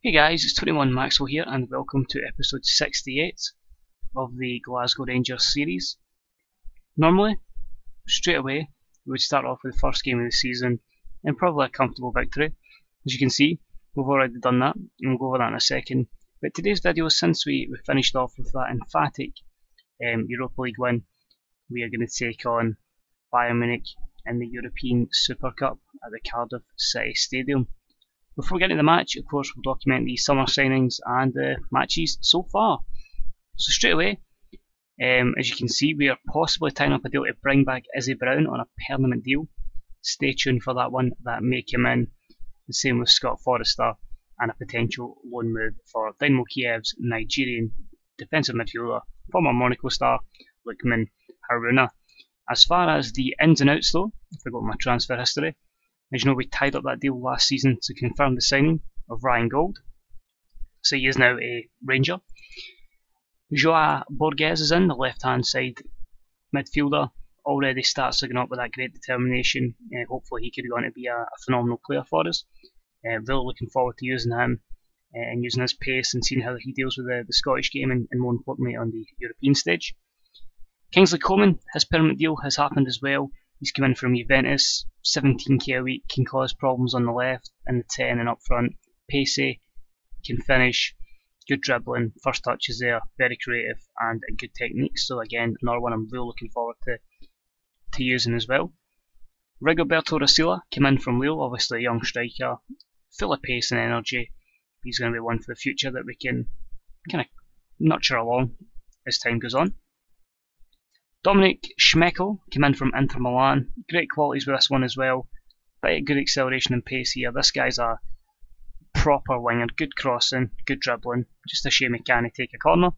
Hey guys, it's 21 Maxwell here and welcome to episode 68 of the Glasgow Rangers series. Normally, straight away, we would start off with the first game of the season and probably a comfortable victory. As you can see, we've already done that and we'll go over that in a second. But today's video, since we finished off with that emphatic Europa League win, we are going to take on Bayern Munich in the European Super Cup at the Cardiff City Stadium. Before we get into the match, of course, we'll document the summer signings and the matches so far. So straight away, as you can see, we are possibly tying up a deal to bring back Izzy Brown on a permanent deal. Stay tuned for that one, that may come in. The same with Scott Forrester and a potential loan move for Dynamo Kiev's Nigerian defensive midfielder, former Monaco star Lukman Haruna. As far as the ins and outs though, if I go to my transfer history, as you know, we tied up that deal last season to confirm the signing of Ryan Gold. So he is now a Ranger. Joao Borges is in, the left-hand side midfielder. Already starts looking up with that great determination. Hopefully he could go on to be a phenomenal player for us. Really looking forward to using him and using his pace and seeing how he deals with the Scottish game and more importantly on the European stage. Kingsley Coman, his permanent deal has happened as well. He's come in from Juventus, 17k a week, can cause problems on the left and the 10 and up front. Pacey, can finish, good dribbling, first touches there, very creative and good techniques. So again, another one I'm really looking forward to using as well. Rigoberto Rosilla came in from Lille, obviously a young striker, full of pace and energy. He's going to be one for the future that we can kind of nurture along as time goes on. Dominic Schmeichel came in from Inter Milan. Great qualities with this one as well. But good acceleration and pace here. This guy's a proper winger. Good crossing, good dribbling. Just a shame he can't take a corner.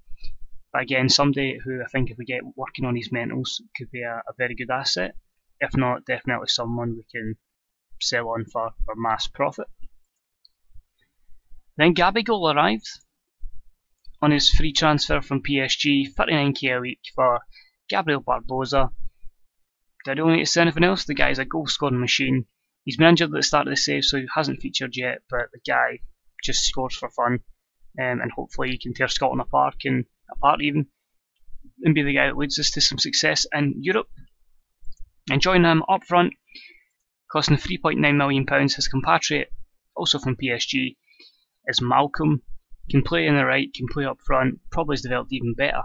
But again, somebody who I think if we get working on his mentals could be a very good asset. If not, definitely someone we can sell on for mass profit. Then Gabigol arrived on his free transfer from PSG. 39k a week for Gabriel Barbosa. I don't need to say anything else. The guy's a goal scoring machine. He's been injured at the start of the save, so he hasn't featured yet, but the guy just scores for fun. And hopefully he can tear Scotland apart even, and be the guy that leads us to some success in Europe. And joining him up front, costing £3.9 million, his compatriot, also from PSG, is Malcolm. Can play in the right, can play up front, probably has developed even better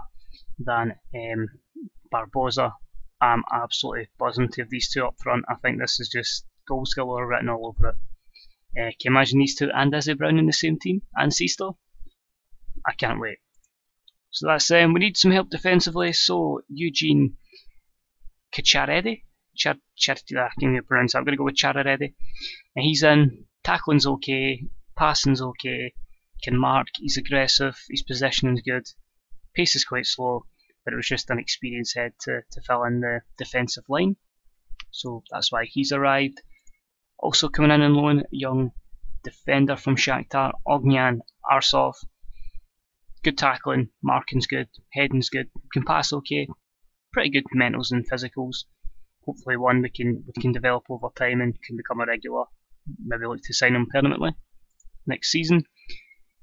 than Barbosa. I'm absolutely buzzing to have these two up front. I think this is just goals galore written all over it. Can you imagine these two and Izzy Brown in the same team? And Seaster? I can't wait. So that's we need some help defensively, so Eugene Kacharedi, I can't even pronounce that. I'm going to go with Chararedi. And he's in, tackling's okay, passing's okay, can mark, he's aggressive, his possessioning's good, pace is quite slow, but it was just an experienced head to fill in the defensive line. So that's why he's arrived. Also coming in on loan, young defender from Shakhtar, Ognan Arsov. Good tackling, marking's good, heading's good, can pass okay, pretty good mentals and physicals. Hopefully one we can develop over time and can become a regular. Maybe look to sign him permanently next season.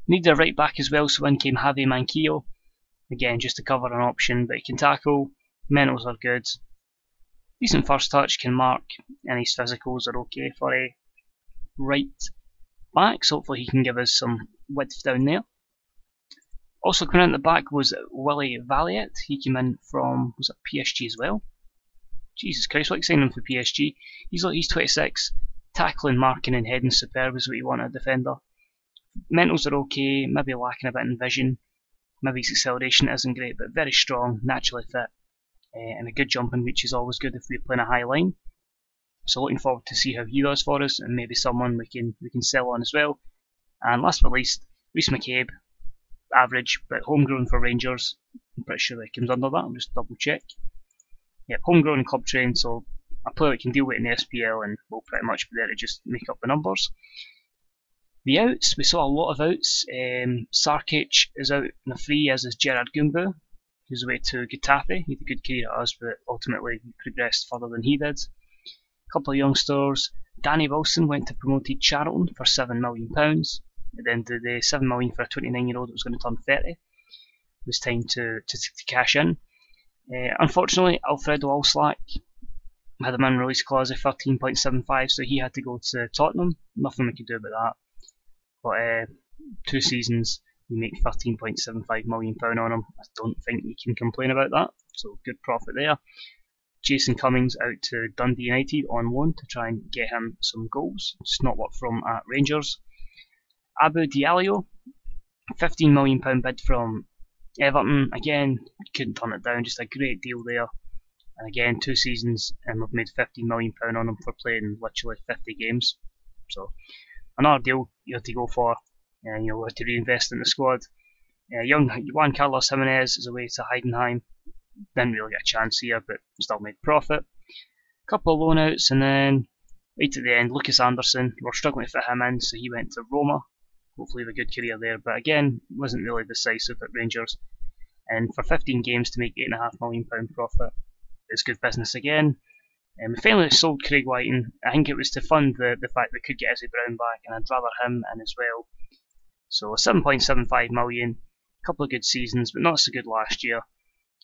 Need a right back as well, so in came Javi Manquillo. Again, just to cover an option, but he can tackle, mentals are good, decent first touch, can mark, and his physicals are okay for a right back, so hopefully he can give us some width down there. Also coming in at the back was Willy Valiet. He came in from, was it PSG as well? Jesus Christ, what signing him for PSG? He's 26, tackling, marking and heading superb is what you want in a defender. Mentals are okay, maybe lacking a bit in vision. Maybe his acceleration isn't great, but very strong, naturally fit, and a good jumping, which is always good if we're playing a high line. So looking forward to see how he does for us, and maybe someone we can sell on as well. And last but least, Rhys McCabe, average, but homegrown for Rangers. I'm pretty sure that comes under that. I'll just double check. Yep, homegrown and club trained, so a player that can deal with it in the SPL and will pretty much be there to just make up the numbers. The outs, we saw a lot of outs. Sarkic is out on a free, as is Gerard Gumbu, who's away to Getafe. He had a good career at us, but ultimately progressed further than he did. A couple of youngsters. Danny Wilson went to promoted Charlton for £7 million. at the end of the day. 7 million for a 29-year-old that was going to turn 30. It was time to cash in. Unfortunately, Alfredo Alslack had a min release clause of 13.75, so he had to go to Tottenham. Nothing we could do about that. But 2 seasons, we make £13.75 million on him. I don't think you can complain about that. So good profit there. Jason Cummings out to Dundee United on loan to try and get him some goals. Just not what from at Rangers. Abu Diallo, £15 million bid from Everton. Again, couldn't turn it down. Just a great deal there. And again, 2 seasons, and we've made £15 million on him for playing literally 50 games. So another deal you have to go for, and you'll have to reinvest in the squad. Young Juan Carlos Jimenez is away to Heidenheim. Didn't really get a chance here, but still made profit. Couple of loan outs, and then right at the end, Lucas Anderson. We're struggling to fit him in, so he went to Roma. Hopefully, have a good career there, but again, wasn't really decisive at Rangers. And for 15 games to make £8.5 million profit, it's good business again. We finally sold Craig Whiting. I think it was to fund the fact we could get Izzy Brown back, and I'd rather him in as well. So 7.75 million, a couple of good seasons, but not so good last year.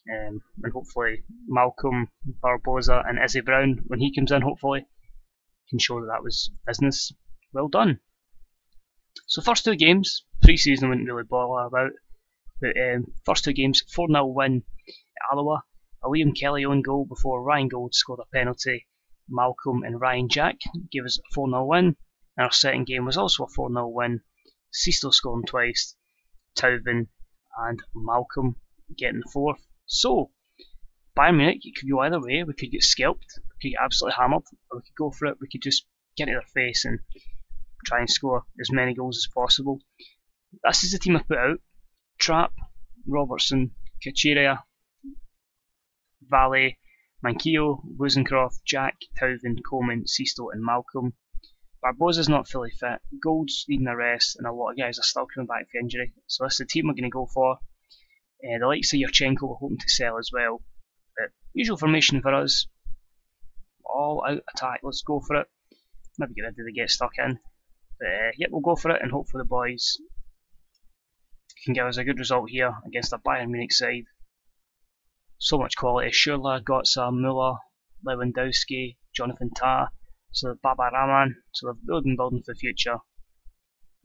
And hopefully Malcolm, Barbosa and Izzy Brown, when he comes in, hopefully can show that was business well done. So first 2 games, pre-season I wouldn't really bother about, but first 2 games, 4-0 win at Alloa. A Liam Kelly own goal before Ryan Gold scored a penalty. Malcolm and Ryan Jack gave us a 4-0 win. And our second game was also a 4-0 win. Sisto scoring twice, Tauvin and Malcolm getting the 4th. So, Bayern Munich, it could go either way. We could get scalped, we could get absolutely hammered, or we could go for it. We could just get in their face and try and score as many goals as possible. This is the team I put out. Trapp, Robertson, Kachiria, Valle, Manquillo, Wozencroft, Jack, Tauvin, Coleman, Sisto and Malcolm. Barbosa's not fully fit, Gold's needing a rest, and a lot of guys are still coming back from injury. So that's the team we're going to go for. The likes of Yurchenko we're hoping to sell as well. But usual formation for us. All out attack, let's go for it. Maybe get rid of the get stuck in. But yep, we'll go for it and hope for the boys can give us a good result here against a Bayern Munich side. So much quality. Schürrle, Götze, Müller, Lewandowski, Jonathan Tah, so Baba Rahman. So they've really been building for the future.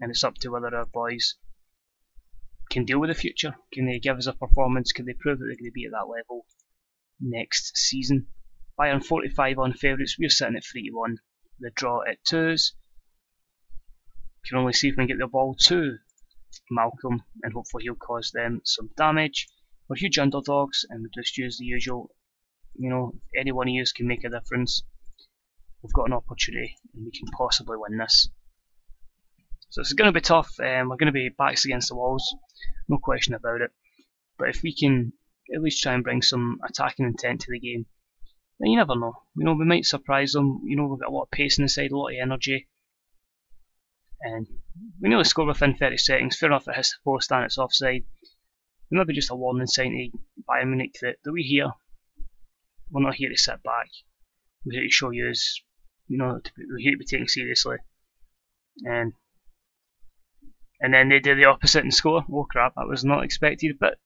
And it's up to whether our boys can deal with the future. Can they give us a performance? Can they prove that they're going to be at that level next season? Bayern 45 on favourites. We're sitting at 3-1. The draw at 2s. Can only see if we can get the ball to Malcolm, and hopefully he'll cause them some damage. We're huge underdogs, and we just use the usual, if any one of you can make a difference, we've got an opportunity, and we can possibly win this. So it's going to be tough, we're going to be backs against the walls, no question about it. But if we can at least try and bring some attacking intent to the game, then you never know. We might surprise them. We've got a lot of pace in the side, a lot of energy. And we nearly scored within 30 seconds. Fair enough, it hits the post and it's offside. Maybe just a warning sign to Bayern Munich that we're here. We're not here to sit back. We're here to show you, we're here to be taken seriously. And then they do the opposite and score. Oh crap, that was not expected. But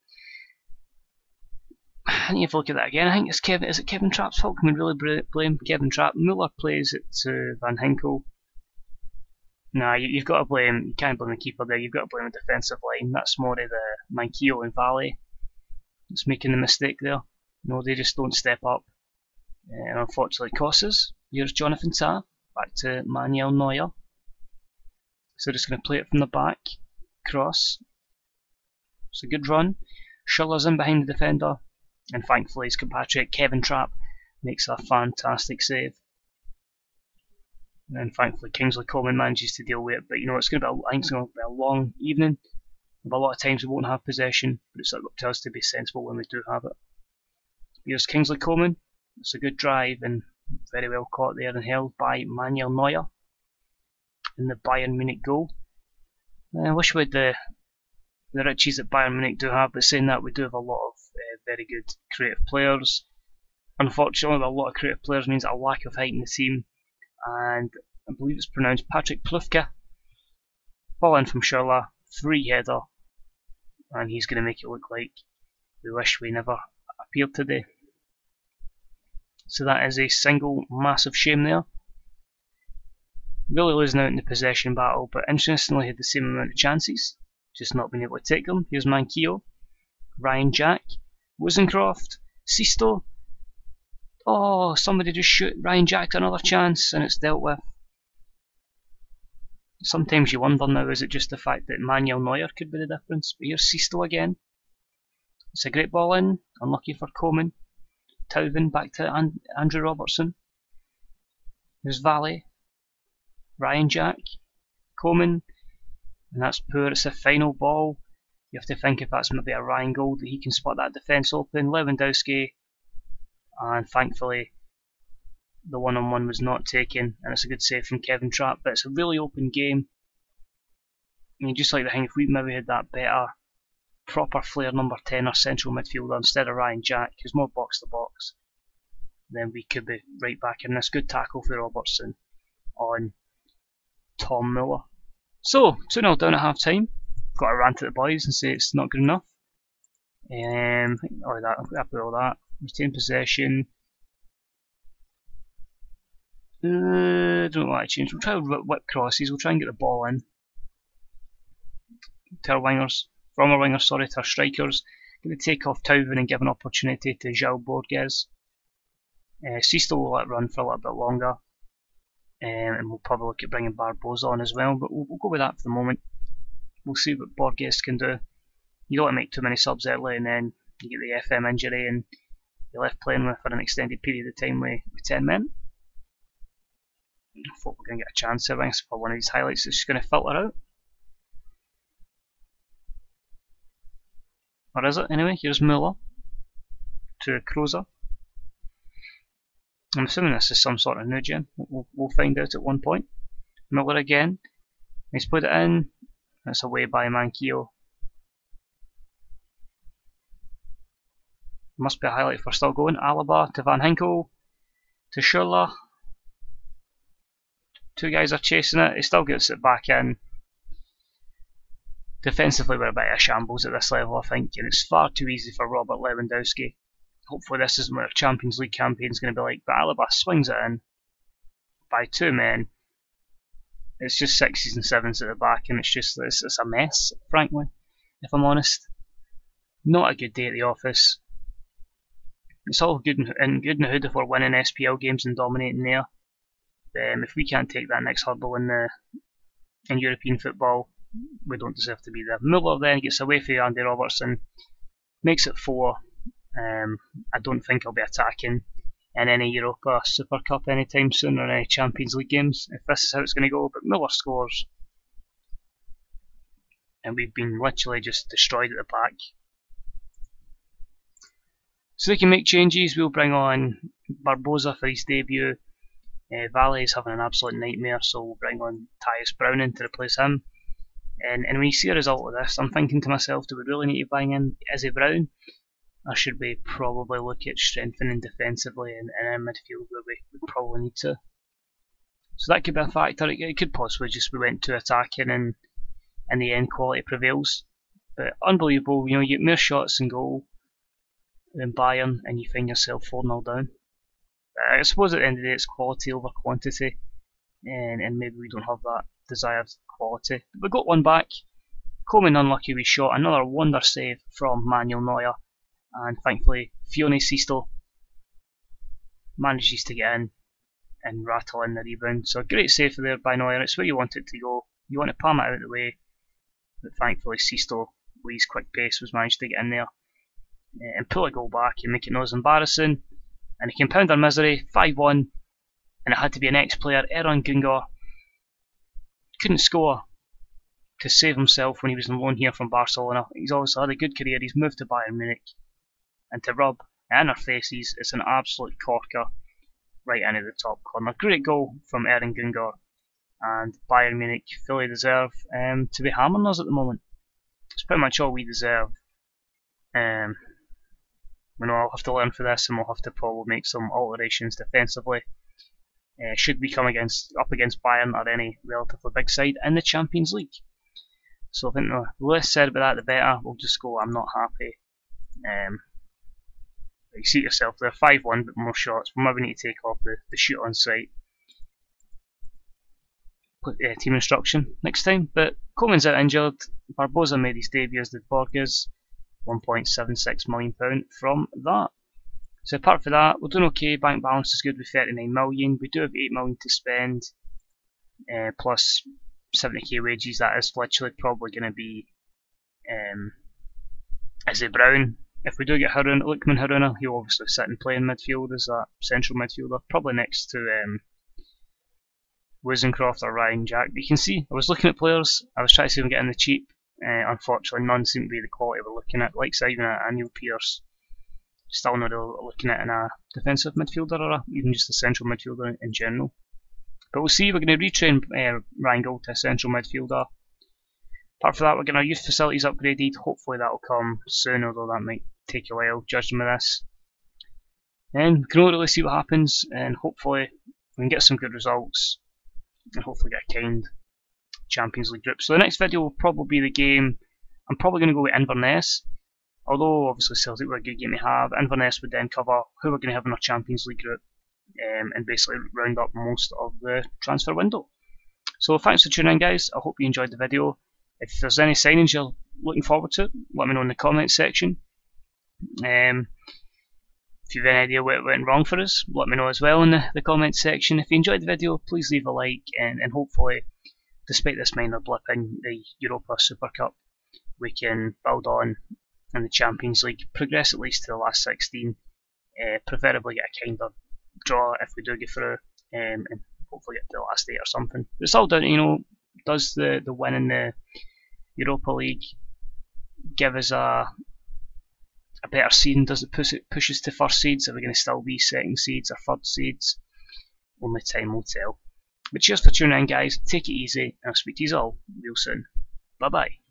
I need to look at that again. I think it's Kevin Trapp's fault? Can we really blame Kevin Trapp? Müller plays it to Van Hinkel. Nah, you've got to blame. You can't blame the keeper there. You've got to blame the defensive line. That's more of the Manquillo and Valle that's making the mistake there. They just don't step up, and unfortunately costs us. Here's Jonathan Tah back to Manuel Neuer. So just going to play it from the back, cross. It's a good run. Schürrle's in behind the defender, and thankfully his compatriot Kevin Trapp makes a fantastic save. And thankfully Kingsley Coman manages to deal with it. But it's going to be I think it's going to be a long evening. A lot of times we won't have possession, but it's up to us to be sensible when we do have it. Here's Kingsley Coman. It's a good drive and very well caught there and held by Manuel Neuer in the Bayern Munich goal. I wish we had the riches that Bayern Munich do have, but saying that, we do have a lot of very good creative players. Unfortunately, a lot of creative players means a lack of height in the team. And I believe it's pronounced Patrick Plufka. Ball in from Schürrle, free header, and he's going to make it look like we wish we never appeared today. So that is a single massive shame there. Really losing out in the possession battle, but interestingly had the same amount of chances, just not being able to take them. Here's Manquillo, Ryan Jack, Wozencroft, Sisto. Oh, somebody just shoot Ryan Jack another chance and it's dealt with. Sometimes you wonder now, is it just the fact that Manuel Neuer could be the difference? But here's Sisto again. It's a great ball in, unlucky for Coman. Tauvin back to Andrew Robertson. There's Valle, Ryan Jack, Coman, and that's poor. It's a final ball. You have to think if that's maybe a Ryan Gold that he can spot that defence open. Lewandowski, and thankfully the one-on-one was not taken, and it's a good save from Kevin Trapp. But it's a really open game. I mean, just like the thing, if we maybe had that better, proper flair number 10 or central midfielder instead of Ryan Jack, who's more box to box, then we could be right back in this. Good tackle for Robertson on Tom Muller. So 2-0 down at half time. Got to rant at the boys and say it's not good enough. I'm happy with all that. Retain possession. Don't know what I changed. We'll try to whip crosses. We'll try and get the ball in to our wingers. From our wingers, sorry, to our strikers. Going to take off Tauvin and give an opportunity to João Borges. Sisto will let run for a little bit longer. And we'll probably look at bringing Barbosa on as well, but we'll go with that for the moment. We'll see what Borges can do. You don't want to make too many subs early and then you get the FM injury and you're left playing with for an extended period of time with 10 men. I thought we're going to get a chance here. I think for one of these highlights it's just going to filter out. Or is it? Anyway, here's Muller to Kroos. I'm assuming this is some sort of new gen. We'll find out at one point. Muller again. He's put it in. That's away by Manquillo. Must be a highlight for still going. Alaba to Van Hinkel to Schürrle. Two guys are chasing it. He still gets it back in. Defensively, we're a bit of a shambles at this level, I think, and it's far too easy for Robert Lewandowski. Hopefully this isn't what our Champions League campaign is going to be like, but Alaba swings it in by two men. It's just sixes and sevens at the back, and it's a mess, frankly, if I'm honest. Not a good day at the office. It's all good and good and good if we're winning SPL games and dominating there. If we can't take that next hurdle in European football, we don't deserve to be there. Muller then gets away from Andy Robertson, makes it 4. I don't think he'll be attacking in any Europa Super Cup anytime soon or any Champions League games if this is how it's going to go, but Muller scores and we've been literally just destroyed at the back. So they can make changes. We'll bring on Barbosa for his debut. Valle is having an absolute nightmare, so we'll bring on Tyus Browning to replace him. And when you see a result of this, I'm thinking to myself, do we really need to bring in Izzy Brown? Or should we probably look at strengthening defensively and in midfield where we probably need to? So that could be a factor. It could possibly just we went to attacking and in the end quality prevails. But unbelievable, you get more shots and goal than Bayern and you find yourself 4-0 down. I suppose at the end of the day it's quality over quantity, and maybe we don't have that desired quality. But we got one back. Coman unlucky we shot. Another wonder save from Manuel Neuer, and thankfully Fione Sisto manages to get in and rattle in the rebound. So a great save there by Neuer. It's where you want it to go. You want to palm it out of the way, but thankfully Sisto with his quick pace was managed to get in there and pull a goal back and make it not as embarrassing. And he compound our misery, 5-1, and it had to be an ex-player, Erhan Güngör. Couldn't score to save himself when he was on loan here from Barcelona. He's obviously had a good career, he's moved to Bayern Munich, and to rub in our faces, it's an absolute corker right into the top corner. Great goal from Erhan Güngör, and Bayern Munich fully deserve to be hammering us at the moment. It's pretty much all we deserve. We know I'll have to learn for this, and we'll have to probably make some alterations defensively. Should we come up against Bayern or any relatively big side in the Champions League. So I think the less said about that, the better. We'll just go, I'm not happy. You see it yourself there, 5-1, but more shots. We'll maybe need to take off the shoot on sight. Put team instruction next time. But Coleman's out injured. Barbosa made his debut as did Borges. £1.76 million from that. So apart from that, we're doing okay. Bank balance is good with 39 million. We do have 8 million to spend, plus 70k wages. That is literally probably going to be Izzy Brown. If we do get Lookman Haruna, he'll obviously sit and play in midfield as that central midfielder, probably next to Wizencroft or Ryan Jack. But you can see, I was looking at players, I was trying to see them getting the cheap. Unfortunately, none seem to be the quality we're looking at, like even a Neil Pearce. Still not really looking at in a defensive midfielder or even just a central midfielder in general. But we'll see, we're going to retrain Ryan Gold to a central midfielder. Apart from that, we're getting our youth facilities upgraded. Hopefully that will come soon, although that might take a while, judging by this. And we can really see what happens, and hopefully we can get some good results, and hopefully get a kind Champions League group. So the next video will probably be the game. I'm probably going to go with Inverness. Although obviously Celtic were a good game to have, Inverness would then cover who we're going to have in our Champions League group, and basically round up most of the transfer window. So thanks for tuning in, guys. I hope you enjoyed the video. If there's any signings you're looking forward to, let me know in the comments section. If you have any idea what went wrong for us, let me know as well in the comments section. If you enjoyed the video, please leave a like, and hopefully, despite this minor blip in the Europa Super Cup, we can build on in the Champions League, progress at least to the last 16, preferably get a kind of draw if we do get through, and hopefully get to the last 8 or something. But it's all down to, does the win in the Europa League give us a better seed? Does it push us to first seeds? Are we going to still be second seeds or third seeds? Only time will tell. But cheers for tuning in, guys. Take it easy, and I'll speak to you all real soon. Bye bye.